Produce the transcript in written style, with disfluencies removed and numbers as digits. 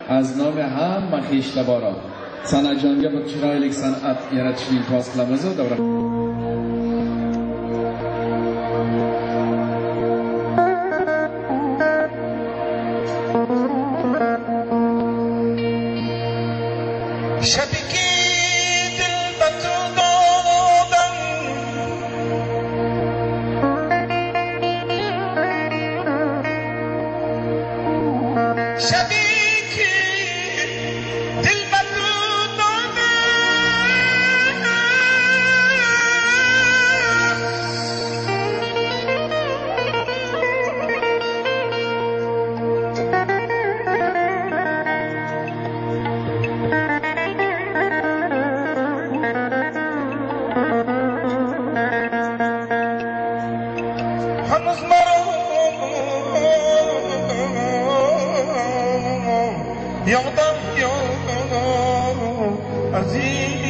از نام هم خویشتبارا sana jonga bir chiroyli san'at yaratishni iltimos qilamiz. Davra يغضب يا عزيز